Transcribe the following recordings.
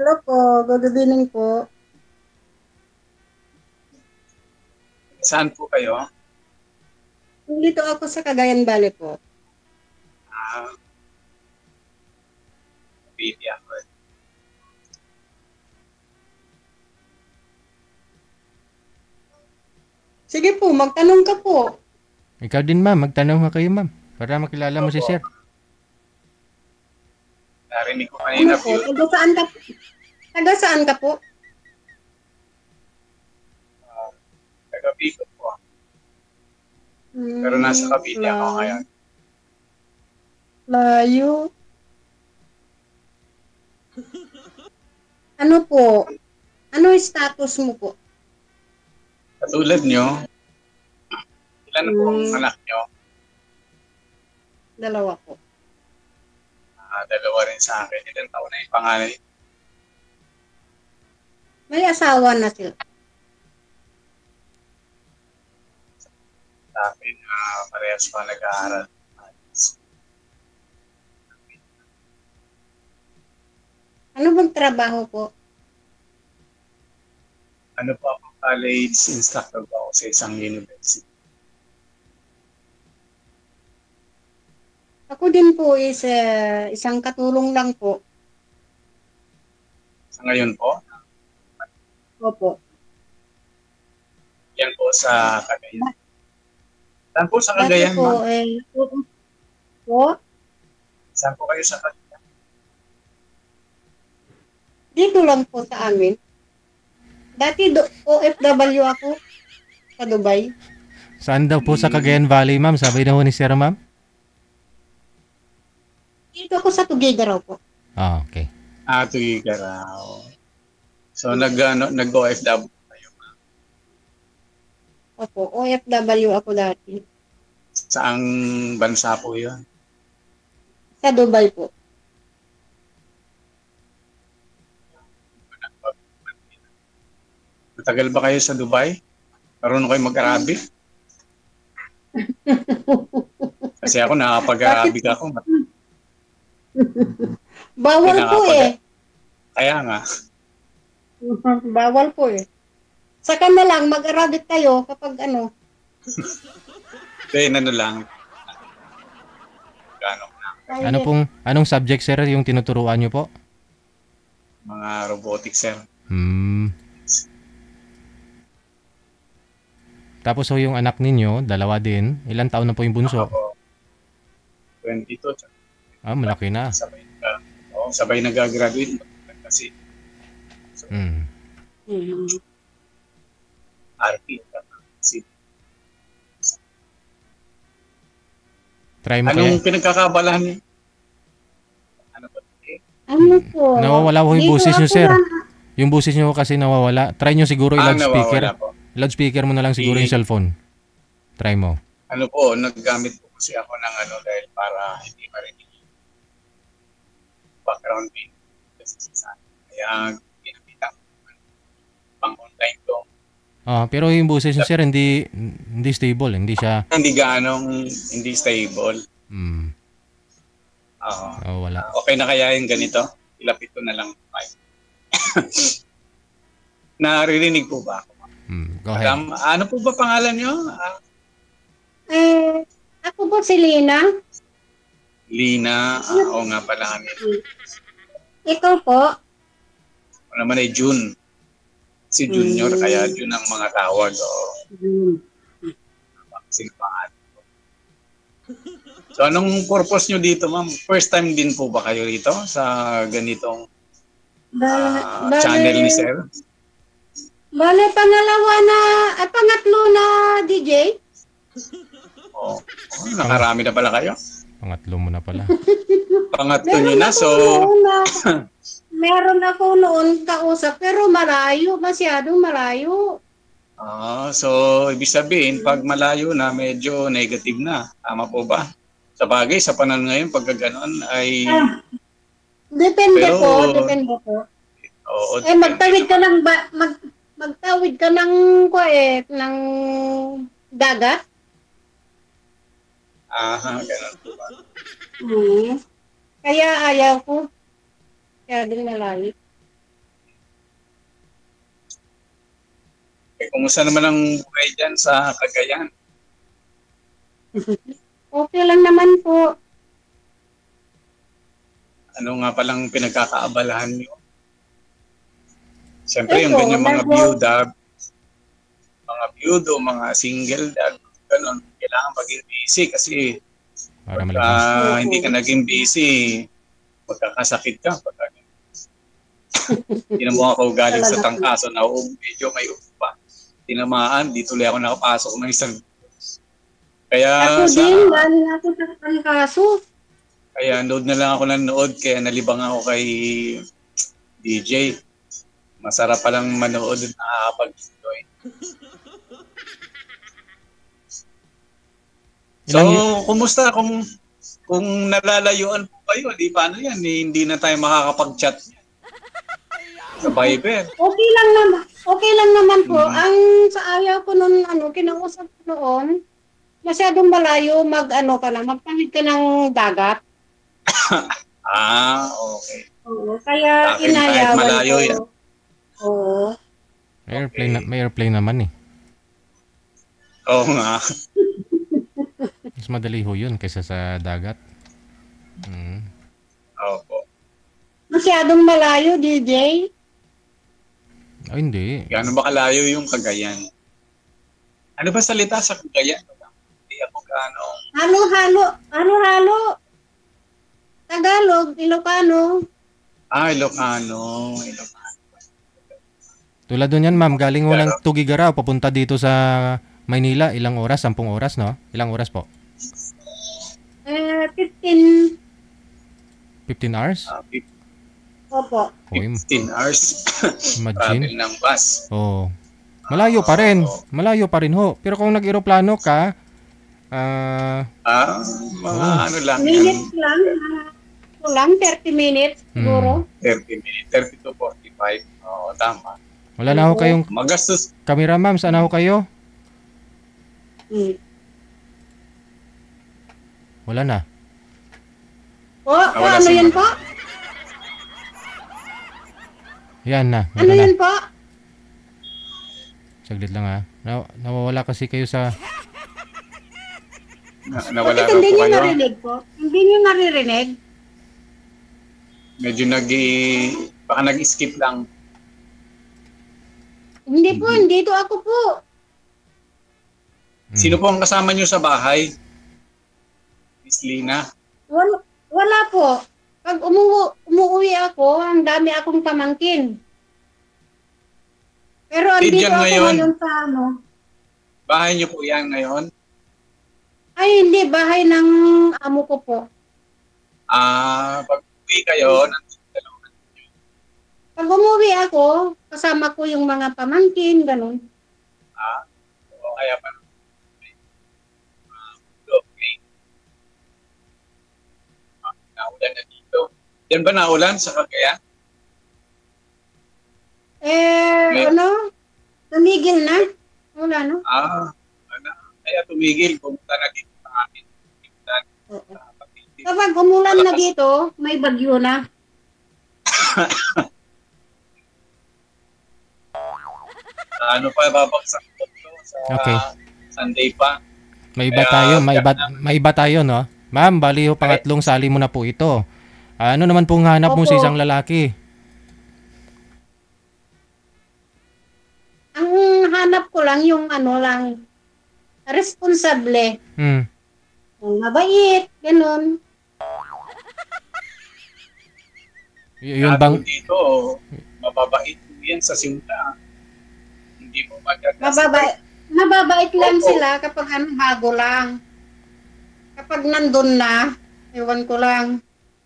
Hello po, good evening po. Saan po kayo? Dito ako sa Cagayan Valley po. Ah, Cavite ako. Sige po, magtanong ka po. Ikaw din ma'am, magtanong ka kayo ma'am. Para makilala mo si Opo. sir. Narinig ko Ano kanina po, taga saan ka? Taga saan ka po? taga Bicol po. Pero nasa Cavite ako ngayon. Layo. Ano po? Ano yung status mo po? Katulad nyo, ilan po ang anak nyo? Dalawa po. Dalawa rin sa akin. Ilan taon na yung panganay? May asawa na sila. Sa akin, parehas pa nag-aaral. Ano bang trabaho po? Ano po ako? College instructor po ako sa isang university. Ako din po is isang katulong lang po. Sa ngayon po, Opo. yan po sa Cagayan. Saan po sa Dati Cagayan, po, ma'am? po, Saan po kayo sa Cagayan? dito lang po sa amin. Dati OFW ako sa Dubai. Saan daw po sa Cagayan Valley ma'am? Sabi na ho ni sir ma'am? Dito ako sa Tuguegarao po. Ah, okay. Tuigaraw. So, nag-OFW kayo. Opo, OFW ako dati. Saang bansa po yun? Sa Dubai po. Matagal ba kayo sa Dubai? Marunong kayo mag-Arabic? Kasi ako nakapag-Arabic ako. Bawal po eh. Kaya nga. Bawal po eh. Saka na lang, mag-Arabic tayo kapag ano. Then ano lang. Gano'n na. Anong subject sir yung tinuturuan nyo po? Mga robotics, sir. Tapos ho yung anak ninyo, dalawa din. Ilan taon na po yung bunso? Ako, 22. Malaki na. Sabay nag-graduate. Kasi RP. Try mo Anong kaya? pinagkakabalahan niyo? Ano ba? Ano po? Nawawala ho yung Dito boses nyo ako sir. lang. Yung boses nyo kasi nawawala. Try nyo siguro i-loudspeaker. Nawawala po. Loudspeaker mo na lang siguro yung cellphone. Try mo. Ano po, naggamit po kasi ako ng dahil para hindi marinig yung background beat. Kaya ginamitan ko pang-online ko. Pero yung boses nyo sir, hindi stable. Hindi siya... Hindi stable. Wala. Okay na kaya yung ganito? Ilapit ko na lang. Naririnig po ba ako? Go ahead. Ano po ba pangalan nyo? Ako po si Lina. Lina. Oo nga pala kami. Ikaw po? Ako naman ay June. Si Junior, kaya June ang mga tawag. So anong purpose nyo dito, ma'am? First time din po ba kayo rito sa ganitong channel ni Sir? Bale, pangatlo na DJ. Nakarami na pala kayo. Pangatlo mo na pala. Pangatlo nyo na, so... Meron ako noon kausap, pero malayo, masyadong malayo. So, ibig sabihin, pag malayo na, medyo negative na. Tama po ba? Sa bagay, sa panahon ngayon, pag ganoon ay... Depende po. Magtawid ka ng magtawid ka ng ng dagat. Ganun po ba? Kaya ayaw ko. Kaya din malayo. Kumusta naman ang buhay dyan sa Cagayan? Okay lang naman po. Ano nga palang pinagkakaabalahan niyo? Siyempre, yung Ito, ganyan mga nag- byudo, mga single dad, ganun, kailangan maging busy kasi Para pagka malabang. hindi ka naging busy, magkakasakit ka. Pagka tinan mo ako galing sa tangkaso na medyo may upa. Tinamaan, di tuloy ako nakapasok ng isang. Kaya Ako din, galing ako sa kaso. kaya nood na lang ako ng nood, kaya nalibang ako kay DJ. Masarap palang manood at nakakapag-enjoy. So, kumusta kung nalalayuan po kayo, di paano yan? Hindi na tayo makakapag-chat sa Viber. Okay lang naman po. Ang sa ayaw ko noon, kinausap ko noon, masyadong malayo, magpahid ka ng dagat. Okay. Oo, kaya Sa akin, kahit inayawan malayo ko. yan. Oo. May airplane naman eh. Oo nga. Mas madali ho yun kaysa sa dagat. Opo. Masyadong malayo, DJ. Oh, hindi. Gaano ba kalayo yung Cagayan? Ano ba salita sa Cagayan? Hindi ako gaano. Halo-halo. Tagalog, Ilocano. Ilocano. Tulad doon yan, ma'am. Galing ho ng Tugigaraw, papunta dito sa Maynila. Ilang oras? 10 oras, no? Ilang oras po? 15. 15 hours? Opo. 15 hours. Imagine. Travel ng bus. Oo. Malayo pa rin. Malayo pa rin ho. Pero kung nag-aeroplano ka, mga ano lang. Minutes lang. 30 minutes siguro. 30 minutes. 30 to 45. Oo, tama. wala na ho kayong Magastos. camera, ma'am. Saan na ho kayo? Wala na. Wala Ano si yan ma'am. po? Yan na. Ano Wala na. yan po? Saglit lang ha. Nawawala kasi kayo sa... Nawala Bakit raw hindi po niyo kayo. narinig po? Hindi niyo naririnig? Medyo baka nag-skip lang. Hindi po, dito ako po. Sino po ang kasama niyo sa bahay? Miss Lina? Wala po. Pag umuwi ako, ang dami akong pamangkin. Pero andito Diyan ako ngayon. ngayon sa Bahay niyo po yan ngayon? Ay, hindi. Bahay ng amo ko po. Pag uwi kayo, nandito dalawa. Pag umuwi ako, kasama ko yung mga pamangkin, ganun. O kaya pa. Okay. Naulan na dito. Yan ba naulan sa Cagayan? Tumigil na. Wala, no? Kaya tumigil. Pumunta na dito sa amin. Kapag umulan na dito, may bagyo na. Ano pa babagsak ko sa Okay. Sunday pa? May iba tayo, no? Ma'am, bali ho, pangatlong sali mo na po ito. Ano naman pong hanap mo sa isang lalaki? Ang hanap ko lang yung responsable. Mabait, ganun. Yun bang... Dito, mababait yan sa simula. Hindi mo Mababait lang sila kapag bago lang. Kapag nandun na, ewan ko lang.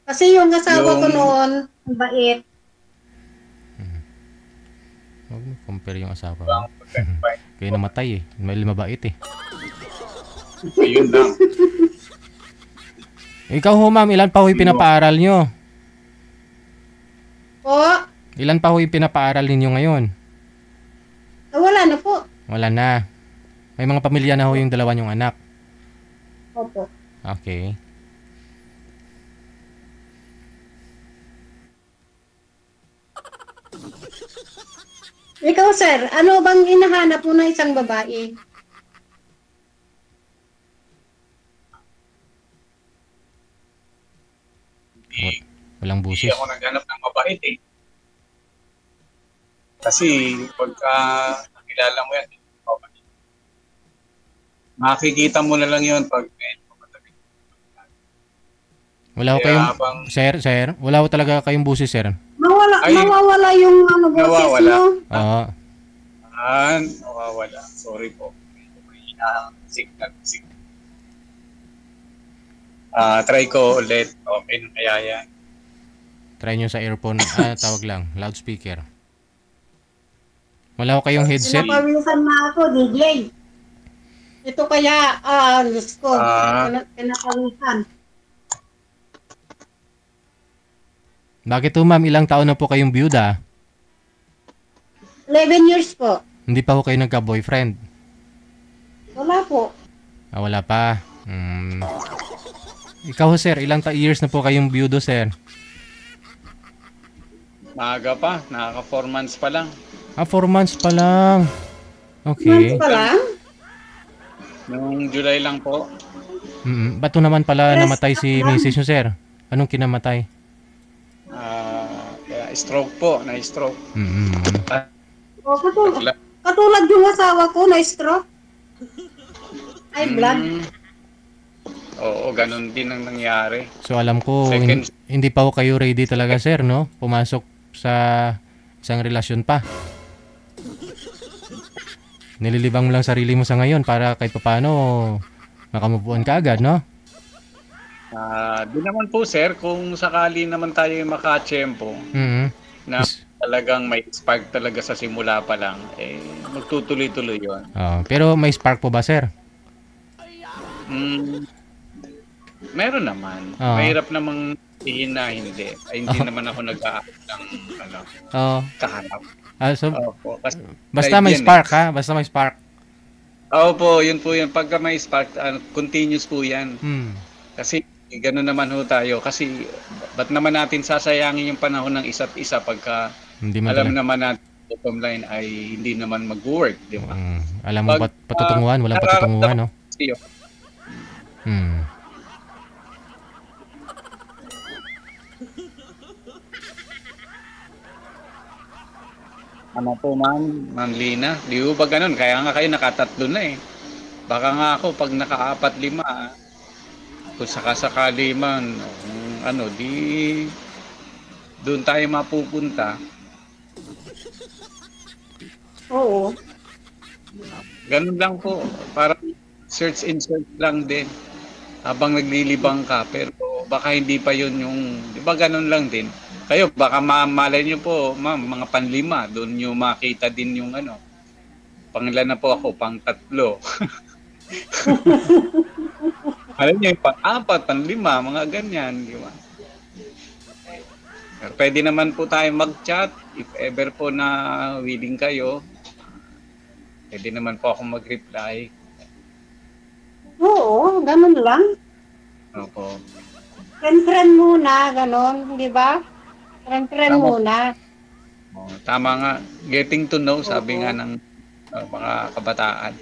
Kasi yung asawa ko noon, mabait. Huwag mo compare yung asawa mo. Kaya namatay eh. May mabait eh. Ayun lang. Ikaw ho, ma'am, ilan pa ho yung pinapaaral nyo? Po, Ilan pa ho yung pinapaaral ninyo ngayon? wala na po. Wala na. May mga pamilya na ho yung dalawa nyong anak. Opo. Okay. Ikaw, sir, ano bang hinahanap mo na isang babae? Walang Hindi busis. ako naghanap ng mabait eh. Kasi pagka nakilala mo yan, okay. Makikita mo na lang yun pag medyo matagal. Wala ko Kaya kayong, habang sir, wala ko talaga kayong busis, sir. Ay, Mawawala yung boses nawawala. mo. Oo. Nawawala. Sorry po. Medyo mahina ang signal. Try ko ulit. Okay na kaya yan. Try nyo sa earphone, tawag lang, loudspeaker. Wala ko kayong headset. Pinapawisan na ako, DJ. Ito kaya, Diyos ko, pinapawisan. Bakit po ma'am, ilang taon na po kayong byuda? 11 years po. Hindi pa po kayo nagka-boyfriend? Wala po. Wala pa. Ikaw sir, ilang years na po kayong byudo sir? Maaga pa. Nakaka 4 months pa lang. 4 months pa lang. Okay. Months pa lang? Noong July lang po. Ba't naman pala Yes, namatay si Mrs. nyo sir? Anong kinamatay? Kaya stroke po. Na-stroke. O, katulad yung asawa ko na stroke. High blood. Oo, ganun din ang nangyari. So alam ko, Second- hindi pa po kayo ready talaga sir, no? Pumasok sa isang relasyon pa. Nililibang mo lang sarili mo sa ngayon para kahit paano makamove on ka agad, no? Di naman po sir, kung sakali naman tayo makachempo na talagang may spark talaga sa simula pa lang, magtutuloy-tuloy yun. Pero may spark po ba sir? Meron naman. Mahirap namang sabihin na hindi. Hindi naman ako nag-aakit ng kahanap. So, Opo, basta may spark ha? Basta may spark. Opo, yun po yun. Pagka may spark, continuous po yan. Kasi gano'n naman ho tayo. Kasi ba't naman natin sasayangin yung panahon ng isa't isa pagka alam naman natin bottom line ay hindi naman mag-work, di ba? Alam mo patutunguhan, walang patutunguhan, no? Ano po Ma'am Lina? Di ba ganun? Kaya nga kayo nakatatlo na eh. Baka nga ako pag naka-4-5, kung sakasakali man, di doon tayo mapupunta. Oo. Ganun lang po. Para search and search lang din habang naglilibang ka. Pero baka hindi pa yun yung, di ba ganun lang din. Kayo, baka malay nyo po, ma'am, mga panlima, doon nyo makita din yung pangilan na po ako, pang-3. Alam nyo, pang-4, pang-5, mga ganyan, di ba? Pero pwede naman po tayo mag-chat, if ever po na willing kayo, pwede naman po ako mag-reply. Oo, ganun lang. Opo. Friend muna, ganun, di ba? Friend muna. Tama nga. Getting to know, sabi nga ng mga kabataan.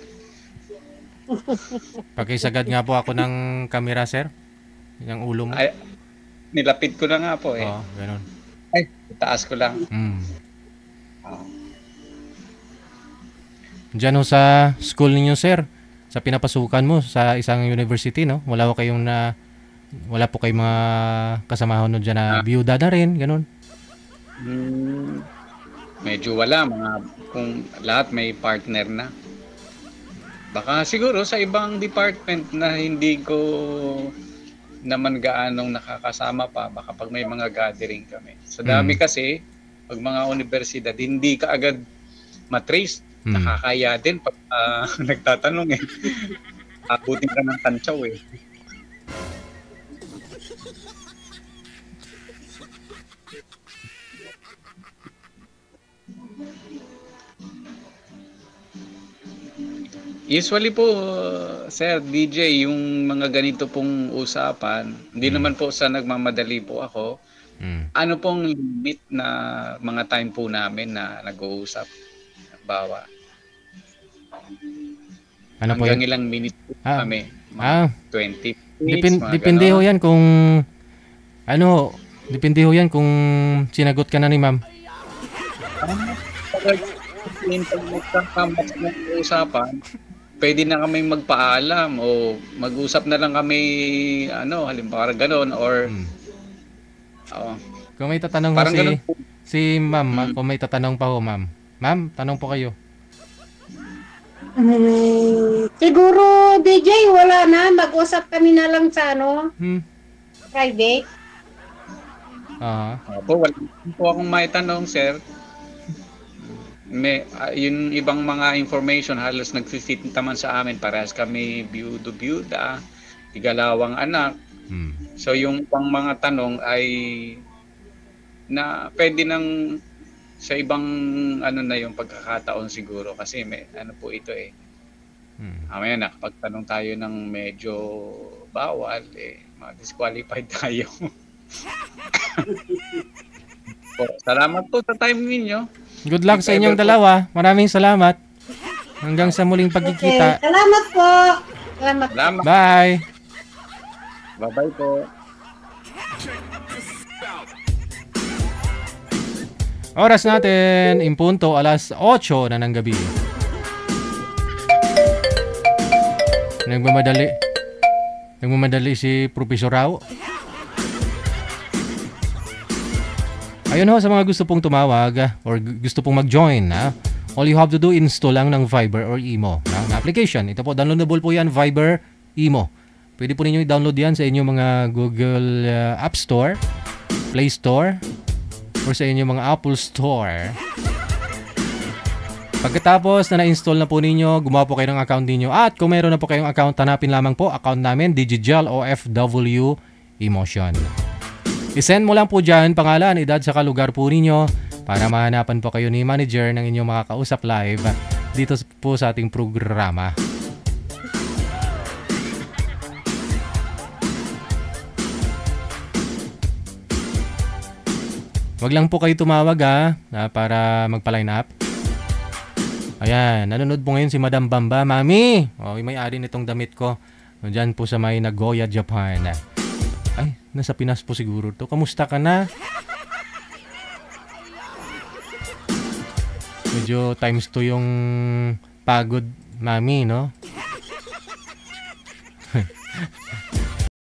Pakisagad nga po ako ng camera, sir. Yung ulo mo. Ay, nilapit ko na nga po eh. Oo, ganun. Ay, itaas ko lang. Diyan ho sa school ninyo, sir, sa pinapasukan mo sa isang university, no? Wala po kayong mga kasamahan no dyan na biyuda na rin, ganun. Medyo wala, kung lahat may partner na. Baka siguro sa ibang department na hindi ko naman gaanong nakakasama pa, baka pag may mga gathering kami. Sa dami kasi, pag mga universidad, hindi ka agad matrace. Nakakaya din pag nagtatanong eh. Abutin ka ng tantsaw eh. Usually po, Sir DJ, yung mga ganito pong usapan, hindi naman po sa nagmamadali po ako. Ano pong limit na mga time po namin na nag-uusap? halimbawa. Ano po Hanggang yun? ilang minutes po Ah, kami. Mga Ah, 20 minutes, mga depende ho ganon. yan kung ano, depende ho yan kung sinagot ka na ni ma'am. Pag magkakamas ng usapan, pwede na kami magpaalam o mag-usap na lang kami, ano, halimbawa ganon, or Hmm. oo, Kung may tatanong ho parang ganon po. si ma'am, kung may tatanong pa ho ma'am. Ma'am, tanong po kayo. Siguro, DJ, wala na. Mag-usap kami na lang sa private. Opo, wala po akong maitanong, sir. Yung ibang mga information halos nagsisit naman sa amin, parehas kami biyuda, tigalawang anak. Hmm. So yung pang mga tanong ay na pwede nang sa ibang ano na yung pagkakataon siguro, kasi may ano po ito eh. Mamaya nakapagtanong tayo ng medyo bawal, ma-disqualified tayo. Salamat po sa time ninyo. Good luck sa inyong dalawa. Maraming salamat. Hanggang sa muling pagkikita. Okay. Salamat po. Salamat. Salamat. Bye. Bye-bye po. Oras natin, impunto, alas 8 na ng gabi. Nagmamadali si Professor Rao. Ayun ho, sa mga gusto pong tumawag or gusto pong mag-join, all you have to do, install lang ng Viber or Imo na application. Ito po, downloadable po yan, Viber, Imo. Pwede po ninyo i-download yan sa inyong mga Google App Store, Play Store, or sa inyong mga Apple Store. Pagkatapos na na-install na po ninyo, gumawa po kayo ng account ninyo. At kung meron na po kayong account, hanapin lamang po account namin, Digigel OFW Emotion. I-send mo lang po dyan pangalan, edad, saka lugar po ninyo para mahanapan po kayo ni manager ng inyong makakausap live dito po sa ating programa. Wag lang po kayo tumawag para magpa-line up. Ayan, nanonood po ngayon si Madam Bamba. Mami! Yung may-ari nitong damit ko. Diyan po sa may Nagoya, Japan. Ay, nasa Pinas po siguro to. Kamusta ka na? Medyo times 2 yung pagod, Mami, no?